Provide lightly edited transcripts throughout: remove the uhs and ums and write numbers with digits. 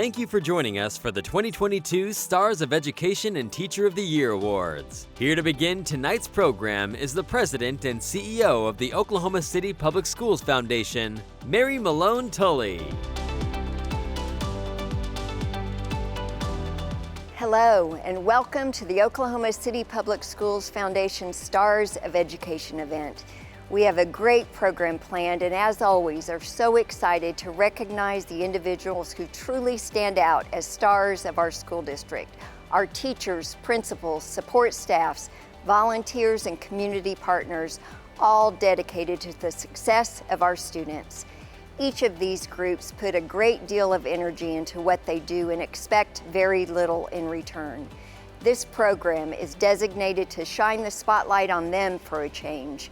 Thank you for joining us for the 2022 Stars of Education and Teacher of the Year Awards. Here to begin tonight's program is the President and CEO of the Oklahoma City Public Schools Foundation, Mary Malone Tully. Hello, and welcome to the Oklahoma City Public Schools Foundation Stars of Education event. We have a great program planned, and as always, are so excited to recognize the individuals who truly stand out as stars of our school district. Our teachers, principals, support staffs, volunteers, and community partners, all dedicated to the success of our students. Each of these groups put a great deal of energy into what they do and expect very little in return. This program is designated to shine the spotlight on them for a change.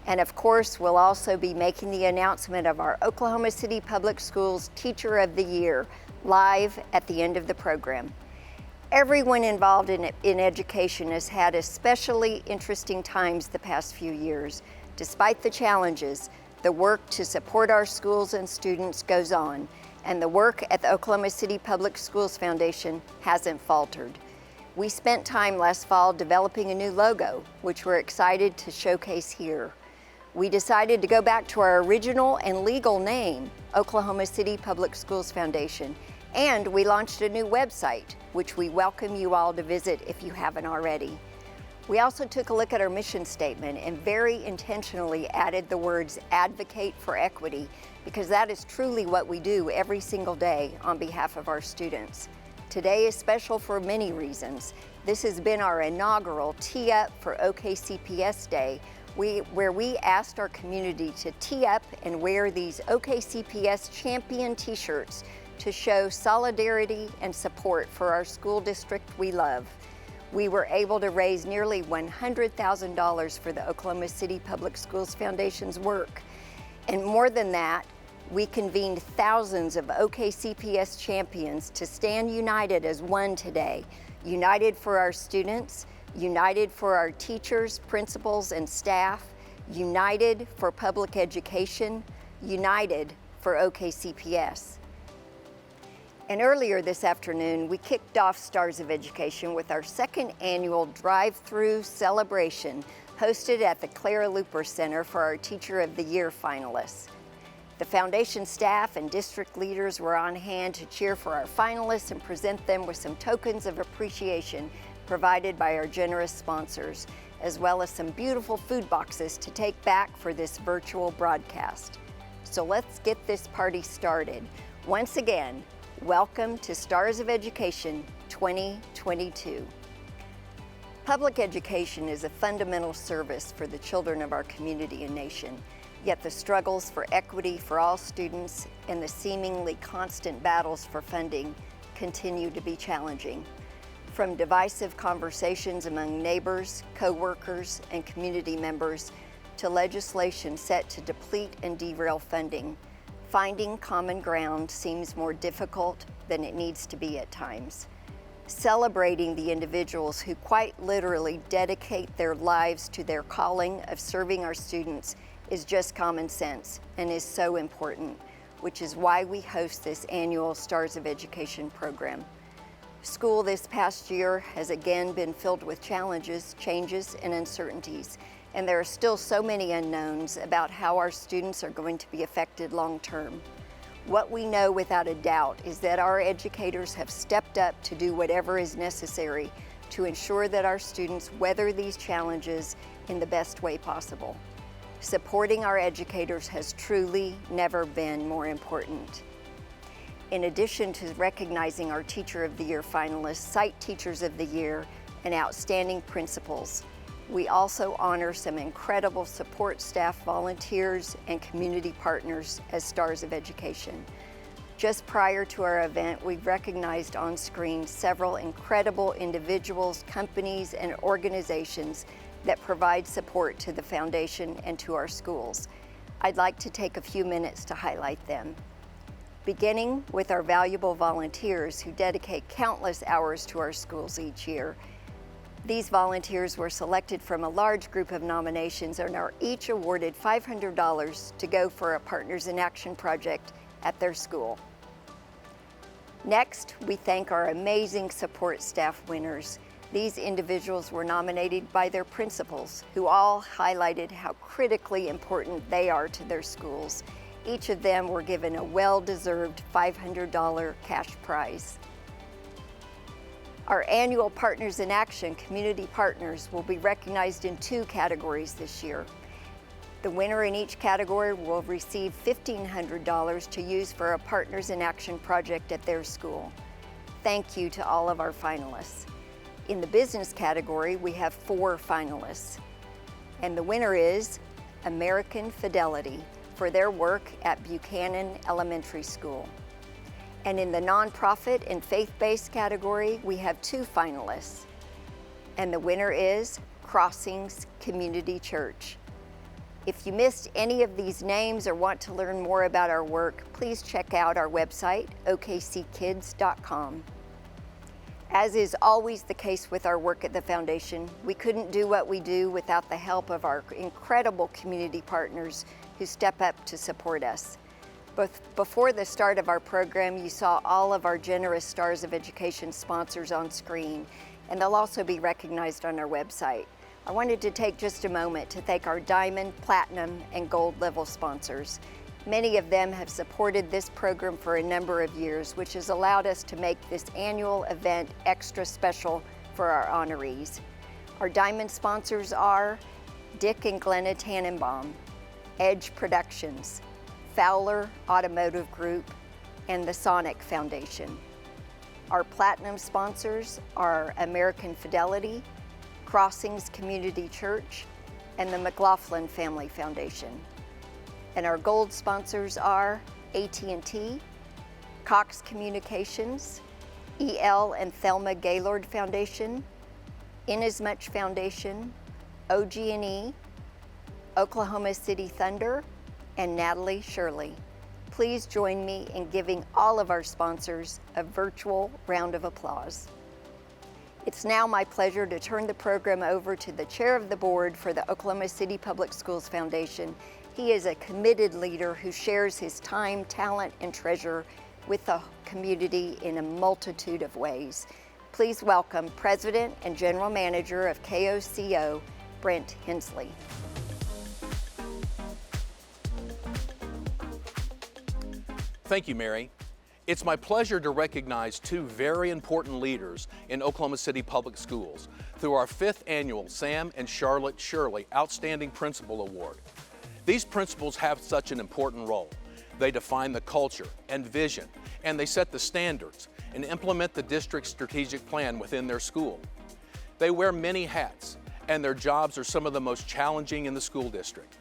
And of course, we'll also be making the announcement of our Oklahoma City Public Schools Teacher of the Year live at the end of the program. Everyone involved in education has had especially interesting times the past few years. Despite the challenges, the work to support our schools and students goes on, and the work at the Oklahoma City Public Schools Foundation hasn't faltered. We spent time last fall developing a new logo, which we're excited to showcase here. We decided to go back to our original and legal name, Oklahoma City Public Schools Foundation, and we launched a new website, which we welcome you all to visit if you haven't already. We also took a look at our mission statement and very intentionally added the words advocate for equity, because that is truly what we do every single day on behalf of our students. Today is special for many reasons. This has been our inaugural Tee Up for OKCPS Day, where we asked our community to tee up and wear these OKCPS champion t-shirts to show solidarity and support for our school district we love. We were able to raise nearly $100,000 for the Oklahoma City Public Schools Foundation's work. And more than that, we convened thousands of OKCPS champions to stand united as one today, united for our students, united for our teachers, principals, and staff, united for public education, united for OKCPS. And earlier this afternoon, we kicked off Stars of Education with our second annual drive-through celebration hosted at the Clara Looper Center for our Teacher of the Year finalists. The foundation staff and district leaders were on hand to cheer for our finalists and present them with some tokens of appreciation provided by our generous sponsors, as well as some beautiful food boxes to take back for this virtual broadcast. So let's get this party started. Once again, welcome to Stars of Education 2022. Public education is a fundamental service for the children of our community and nation, yet the struggles for equity for all students and the seemingly constant battles for funding continue to be challenging. From divisive conversations among neighbors, co-workers, and community members to legislation set to deplete and derail funding, finding common ground seems more difficult than it needs to be at times. Celebrating the individuals who quite literally dedicate their lives to their calling of serving our students is just common sense and is so important, which is why we host this annual Stars of Education program. School this past year has again been filled with challenges, changes, and uncertainties, and there are still so many unknowns about how our students are going to be affected long term. What we know without a doubt is that our educators have stepped up to do whatever is necessary to ensure that our students weather these challenges in the best way possible. Supporting our educators has truly never been more important. In addition to recognizing our Teacher of the Year finalists, Site Teachers of the Year, and outstanding principals, we also honor some incredible support staff, volunteers, and community partners as Stars of Education. Just prior to our event, we recognized on screen several incredible individuals, companies, and organizations that provide support to the foundation and to our schools. I'd like to take a few minutes to highlight them. Beginning with our valuable volunteers who dedicate countless hours to our schools each year. These volunteers were selected from a large group of nominations and are each awarded $500 to go for a Partners in Action project at their school. Next, we thank our amazing support staff winners. These individuals were nominated by their principals, who all highlighted how critically important they are to their schools. Each of them were given a well-deserved $500 cash prize. Our annual Partners in Action community partners will be recognized in 2 categories this year. The winner in each category will receive $1,500 to use for a Partners in Action project at their school. Thank you to all of our finalists. In the business category, we have 4 finalists. And the winner is American Fidelity for their work at Buchanan Elementary School. And in the nonprofit and faith-based category, we have 2 finalists. And the winner is Crossings Community Church. If you missed any of these names or want to learn more about our work, please check out our website, okckids.com. As is always the case with our work at the Foundation, we couldn't do what we do without the help of our incredible community partners who step up to support us. Before the start of our program, you saw all of our generous Stars of Education sponsors on screen, and they'll also be recognized on our website. I wanted to take just a moment to thank our Diamond, Platinum, and Gold level sponsors. Many of them have supported this program for a number of years, which has allowed us to make this annual event extra special for our honorees. Our Diamond sponsors are Dick and Glenna Tannenbaum, Edge Productions, Fowler Automotive Group, and the Sonic Foundation. Our Platinum sponsors are American Fidelity, Crossings Community Church, and the McLaughlin Family Foundation. And our Gold sponsors are AT&T, Cox Communications, E.L. and Thelma Gaylord Foundation, Inasmuch Foundation, OG&E, Oklahoma City Thunder, and Natalie Shirley. Please join me in giving all of our sponsors a virtual round of applause. It's now my pleasure to turn the program over to the chair of the board for the Oklahoma City Public Schools Foundation. He is a committed leader who shares his time, talent, and treasure with the community in a multitude of ways. Please welcome President and General Manager of KOCO, Brent Hensley. Thank you, Mary. It's my pleasure to recognize 2 very important leaders in Oklahoma City Public Schools through our 5th annual Sam and Charlotte Shirley Outstanding Principal Award. These principals have such an important role. They define the culture and vision, and they set the standards and implement the district's strategic plan within their school. They wear many hats, and their jobs are some of the most challenging in the school district.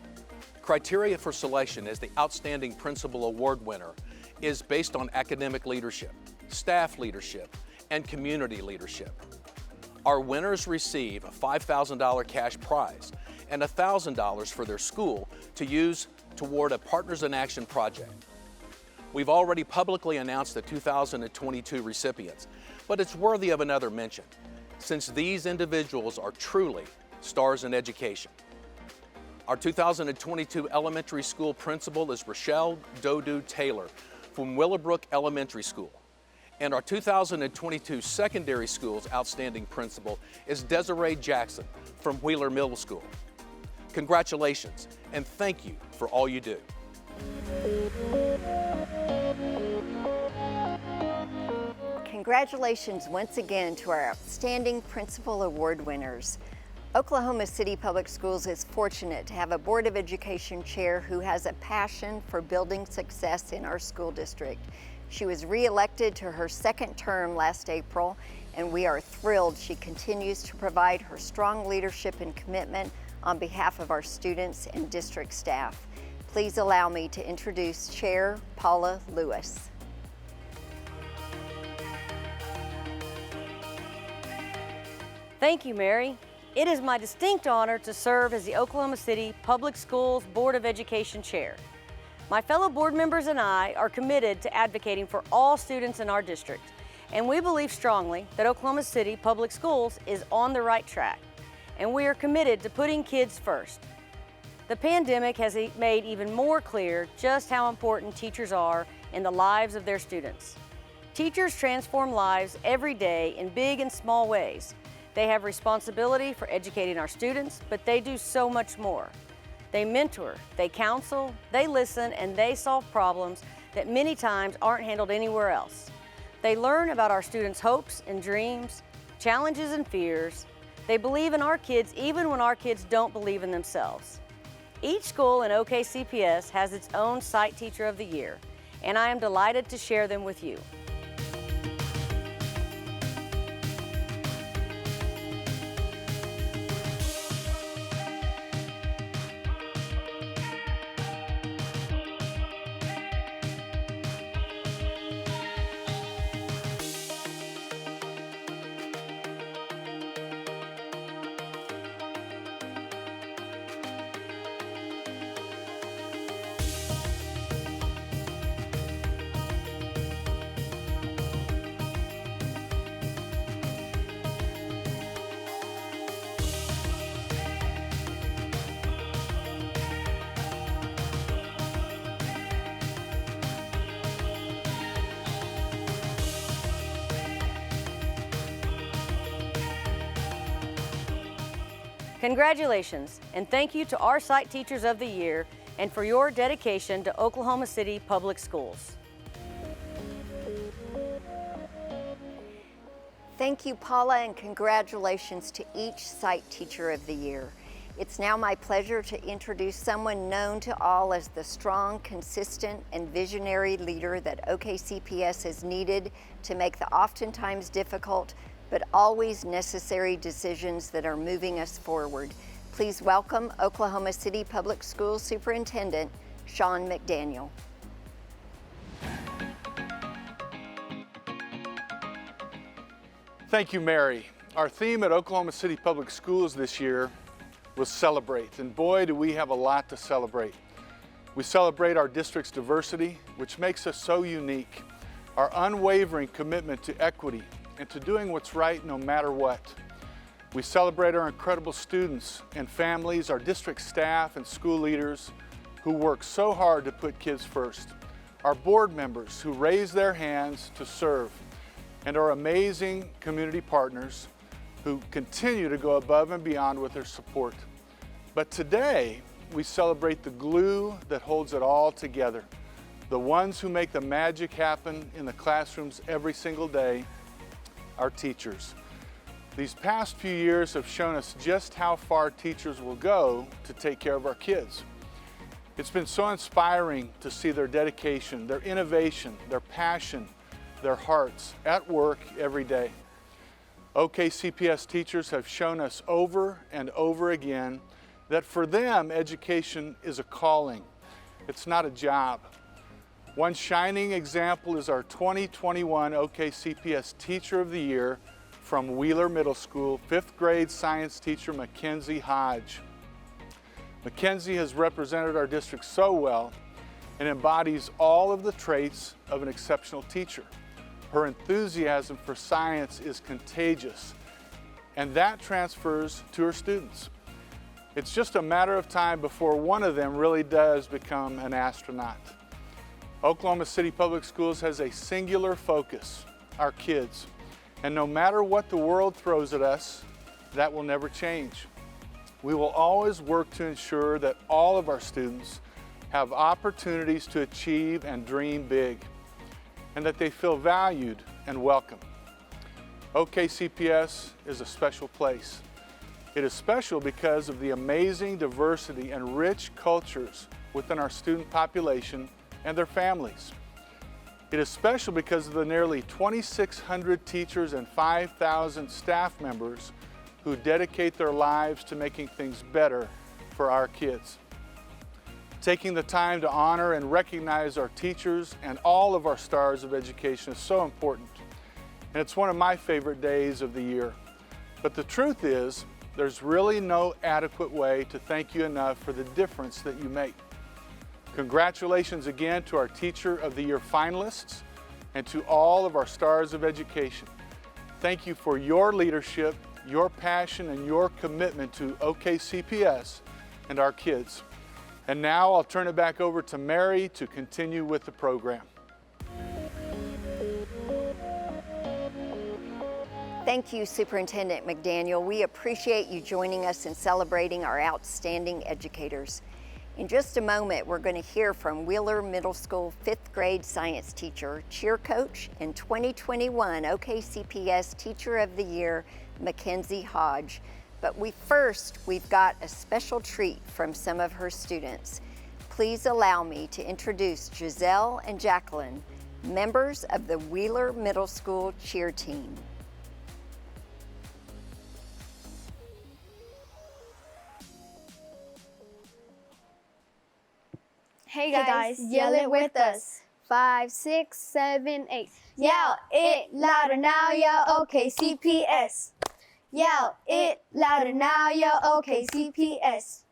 Criteria for selection as the Outstanding Principal Award winner is based on academic leadership, staff leadership, and community leadership. Our winners receive a $5,000 cash prize and $1,000 for their school to use toward a Partners in Action project. We've already publicly announced the 2022 recipients, but it's worthy of another mention, since these individuals are truly stars in education. Our 2022 elementary school principal is Rochelle Dodu Taylor from Willowbrook Elementary School. And our 2022 secondary school's outstanding principal is Desiree Jackson from Wheeler Middle School. Congratulations, and thank you for all you do. Congratulations once again to our Outstanding Principal Award winners. Oklahoma City Public Schools is fortunate to have a Board of Education chair who has a passion for building success in our school district. She was re-elected to her 2nd term last April, and we are thrilled she continues to provide her strong leadership and commitment on behalf of our students and district staff. Please allow me to introduce Chair Paula Lewis. Thank you, Mary. It is my distinct honor to serve as the Oklahoma City Public Schools Board of Education Chair. My fellow board members and I are committed to advocating for all students in our district, and we believe strongly that Oklahoma City Public Schools is on the right track, and we are committed to putting kids first. The pandemic has made even more clear just how important teachers are in the lives of their students. Teachers transform lives every day in big and small ways. They have responsibility for educating our students, but they do so much more. They mentor, they counsel, they listen, and they solve problems that many times aren't handled anywhere else. They learn about our students' hopes and dreams, challenges and fears. They believe in our kids even when our kids don't believe in themselves. Each school in OKCPS has its own Site Teacher of the Year, and I am delighted to share them with you. Congratulations, and thank you to our Site Teachers of the Year and for your dedication to Oklahoma City Public Schools. Thank you, Paula, and congratulations to each Site Teacher of the Year. It's now my pleasure to introduce someone known to all as the strong, consistent, and visionary leader that OKCPS has needed to make the oftentimes difficult but always necessary decisions that are moving us forward. Please welcome Oklahoma City Public Schools Superintendent Sean Mcdaniel. Thank you, Mary. Our theme at Oklahoma City Public Schools this year was Celebrate, and boy, do we have a lot to celebrate. We celebrate our district's diversity, which makes us so unique, our unwavering commitment to equity, and to doing what's right no matter what. We celebrate our incredible students and families, our district staff and school leaders who work so hard to put kids first, our board members who raise their hands to serve, and our amazing community partners who continue to go above and beyond with their support. But today, we celebrate the glue that holds it all together, the ones who make the magic happen in the classrooms every single day, our teachers. These past few years have shown us just how far teachers will go to take care of our kids. It's been so inspiring to see their dedication, their innovation, their passion, their hearts at work every day. OKCPS teachers have shown us over and over again that for them, education is a calling. It's not a job. One shining example is our 2021 OKCPS Teacher of the Year from Wheeler Middle School, 5th grade science teacher Mackenzie Hodge. Mackenzie has represented our district so well and embodies all of the traits of an exceptional teacher. Her enthusiasm for science is contagious, and that transfers to her students. It's just a matter of time before one of them really does become an astronaut. Oklahoma City Public Schools has a singular focus, our kids. And no matter what the world throws at us, that will never change. We will always work to ensure that all of our students have opportunities to achieve and dream big, and that they feel valued and welcome. OKCPS is a special place. It is special because of the amazing diversity and rich cultures within our student population and their families. It is special because of the nearly 2,600 teachers and 5,000 staff members who dedicate their lives to making things better for our kids. Taking the time to honor and recognize our teachers and all of our stars of education is so important. And it's one of my favorite days of the year. But the truth is, there's really no adequate way to thank you enough for the difference that you make. Congratulations again to our Teacher of the Year finalists and to all of our stars of education. Thank you for your leadership, your passion, and your commitment to OKCPS and our kids. And now I'll turn it back over to Mary to continue with the program. Thank you, Superintendent Mcdaniel. We appreciate you joining us and celebrating our outstanding educators. In just a moment, we're going to hear from Wheeler Middle School 5th grade science teacher, cheer coach, and 2021 OKCPS Teacher of the Year, Mackenzie Hodge. But we've got a special treat from some of her students. Please allow me to introduce Giselle and Jacqueline, members of the Wheeler Middle School cheer team. Hey guys, yell it with us. 5, 6, 7, 8. Yell it louder now, yell OKCPS. Yell it louder now, yell OKCPS.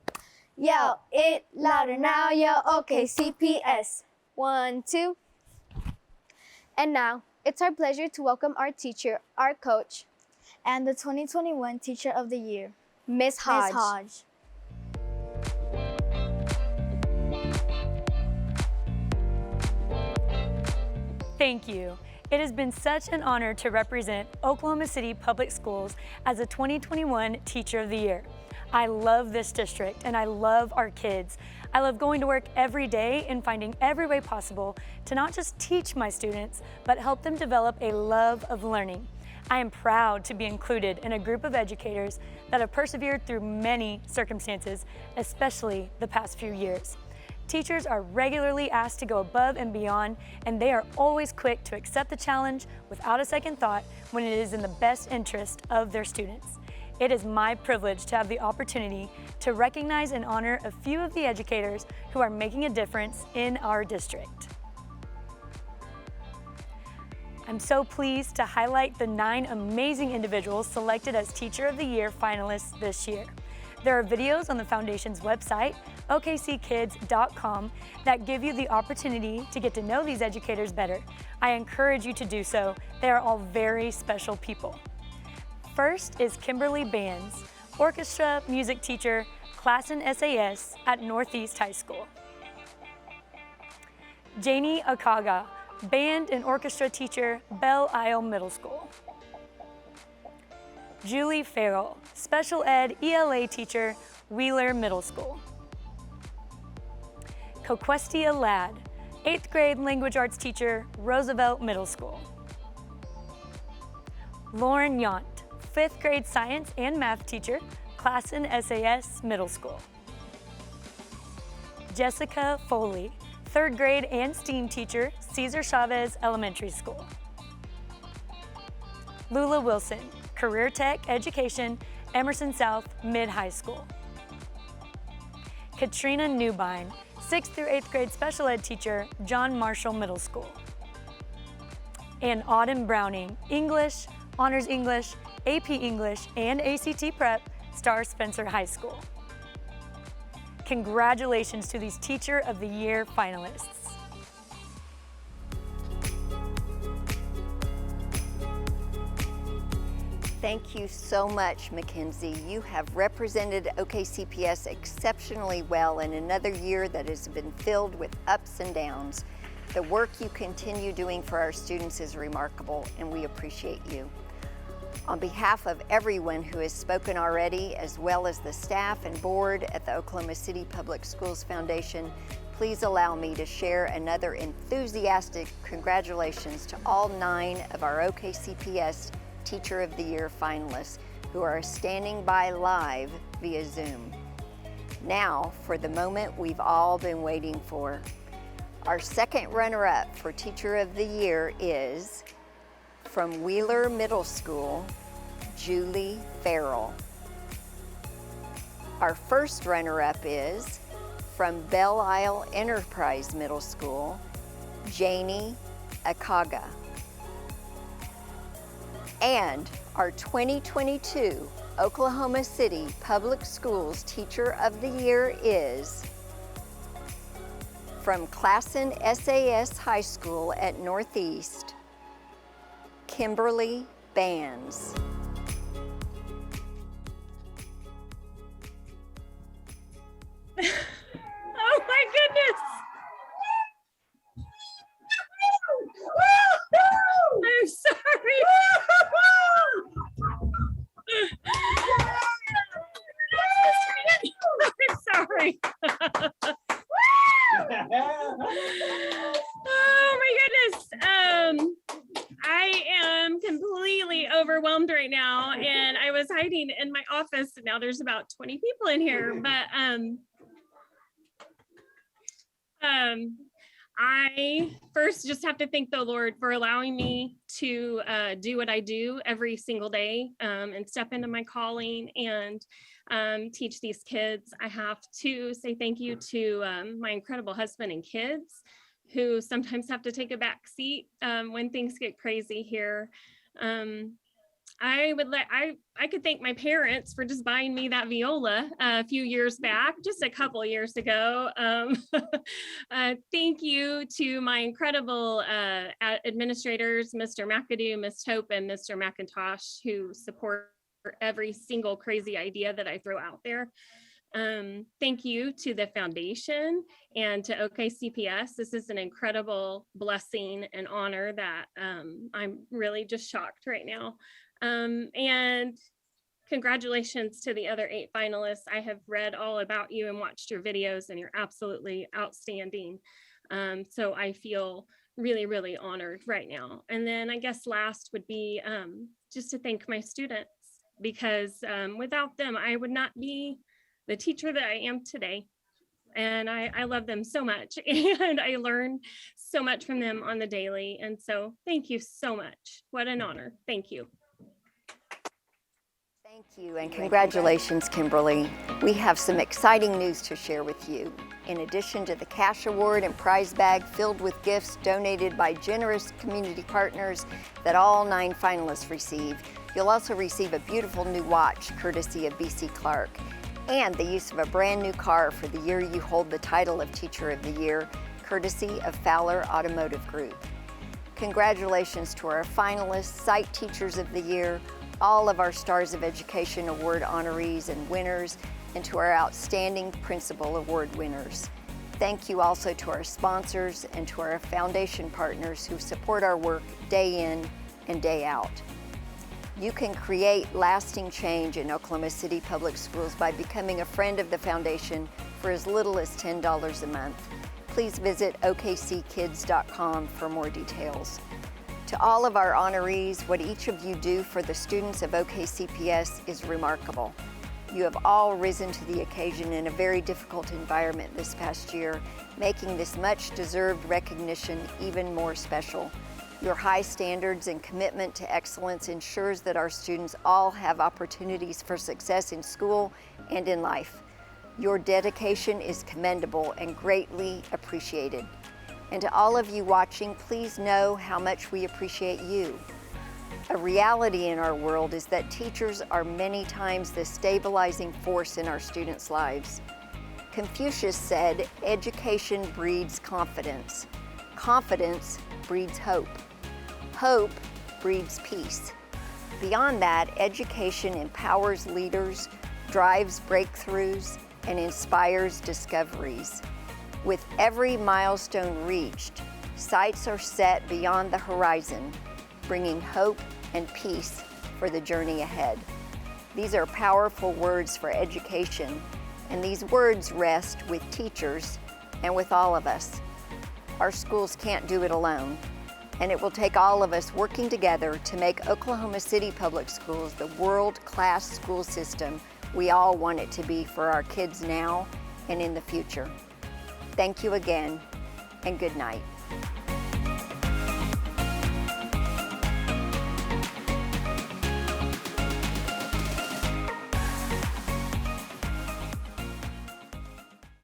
Yell it louder now, yell OKCPS. 1, 2. And now, it's our pleasure to welcome our teacher, our coach, and the 2021 Teacher of the Year, Miss Hodge. Thank you. It has been such an honor to represent Oklahoma City Public Schools as a 2021 Teacher of the Year. I love this district and I love our kids. I love going to work every day and finding every way possible to not just teach my students, but help them develop a love of learning. I am proud to be included in a group of educators that have persevered through many circumstances, especially the past few years. Teachers are regularly asked to go above and beyond, and they are always quick to accept the challenge without a second thought when it is in the best interest of their students. It is my privilege to have the opportunity to recognize and honor a few of the educators who are making a difference in our district. I'm so pleased to highlight the 9 amazing individuals selected as Teacher of the Year finalists this year. There are videos on the Foundation's website, okckids.com, that give you the opportunity to get to know these educators better. I encourage you to do so. They are all very special people. First is Kimberly Banz, orchestra music teacher, class in SAS at Northeast High School. Janie Akaga, band and orchestra teacher, Belle Isle Middle School. Julie Farrell, special ed ELA teacher, Wheeler Middle School. Coquestia Ladd, 8th grade language arts teacher, Roosevelt Middle School. Lauren Yount, 5th grade science and math teacher, class in SAS Middle School. Jessica Foley, 3rd grade and STEAM teacher, Cesar Chavez Elementary School. Lula Wilson, Career Tech Education, Emerson South Mid-High School. Katrina Newbine, 6th through 8th grade special ed teacher, John Marshall Middle School. And Autumn Browning, English, Honors English, AP English, and ACT Prep, Star Spencer High School. Congratulations to these Teacher of the Year finalists. Thank you so much, Mackenzie. You have represented OKCPS exceptionally well in another year that has been filled with ups and downs. The work you continue doing for our students is remarkable, and we appreciate you. On behalf of everyone who has spoken already, as well as the staff and board at the Oklahoma City Public Schools Foundation, please allow me to share another enthusiastic congratulations to all 9 of our OKCPS Teacher of the Year finalists who are standing by live via Zoom. Now for the moment we've all been waiting for. Our second runner-up for Teacher of the Year is from Wheeler Middle School, Julie Farrell. Our first runner-up is from Belle Isle Enterprise Middle School, Janie Akaga. And our 2022 Oklahoma City Public Schools Teacher of the Year is from Classen SAS High School at Northeast, Kimberly Banz. Oh my goodness! I'm sorry. overwhelmed right now, and I was hiding in my office. And now there's about 20 people in here, but I first just have to thank the Lord for allowing me to do what I do every single day and step into my calling and teach these kids. I have to say thank you to my incredible husband and kids, who sometimes have to take a back seat when things get crazy here. I could thank my parents for just buying me that viola a few years back, just a couple of years ago. Thank you to my incredible administrators, Mr. McAdoo, Ms. Tope, and Mr. McIntosh, who support every single crazy idea that I throw out there. Thank you to the foundation and to Okcps. This is an incredible blessing and honor that I'm really just shocked right now. And congratulations to the other 8 finalists. I have read all about you and watched your videos, and you're absolutely outstanding. So I feel really, really honored right now. And then I guess last would be just to thank my students, because without them, I would not be the teacher that I am today. And I love them so much, and I learn so much from them on the daily. And so thank you so much. What an honor. Thank you. Thank you, and congratulations, Kimberly. We have some exciting news to share with you. In addition to the cash award and prize bag filled with gifts donated by generous community partners that all 9 finalists receive, you'll also receive a beautiful new watch courtesy of BC Clark, and the use of a brand new car for the year you hold the title of Teacher of the Year, courtesy of Fowler Automotive Group. Congratulations to our finalists, Site Teachers of the Year, all of our Stars of Education Award honorees and winners, and to our Outstanding Principal Award winners. Thank you also to our sponsors and to our foundation partners who support our work day in and day out. You can create lasting change in Oklahoma City Public Schools by becoming a friend of the foundation for as little as $10 a month. Please visit okckids.com for more details. To all of our honorees, what each of you do for the students of OKCPS is remarkable. You have all risen to the occasion in a very difficult environment this past year, making this much-deserved recognition even more special. Your high standards and commitment to excellence ensures that our students all have opportunities for success in school and in life. Your dedication is commendable and greatly appreciated. And to all of you watching, please know how much we appreciate you. A reality in our world is that teachers are many times the stabilizing force in our students' lives. Confucius said, "Education breeds confidence. Confidence breeds hope. Hope breeds peace." Beyond that, education empowers leaders, drives breakthroughs, and inspires discoveries. With every milestone reached, sights are set beyond the horizon, bringing hope and peace for the journey ahead. These are powerful words for education, and these words rest with teachers and with all of us. Our schools can't do it alone, and it will take all of us working together to make Oklahoma City Public Schools the world-class school system we all want it to be for our kids now and in the future. Thank you again, and good night.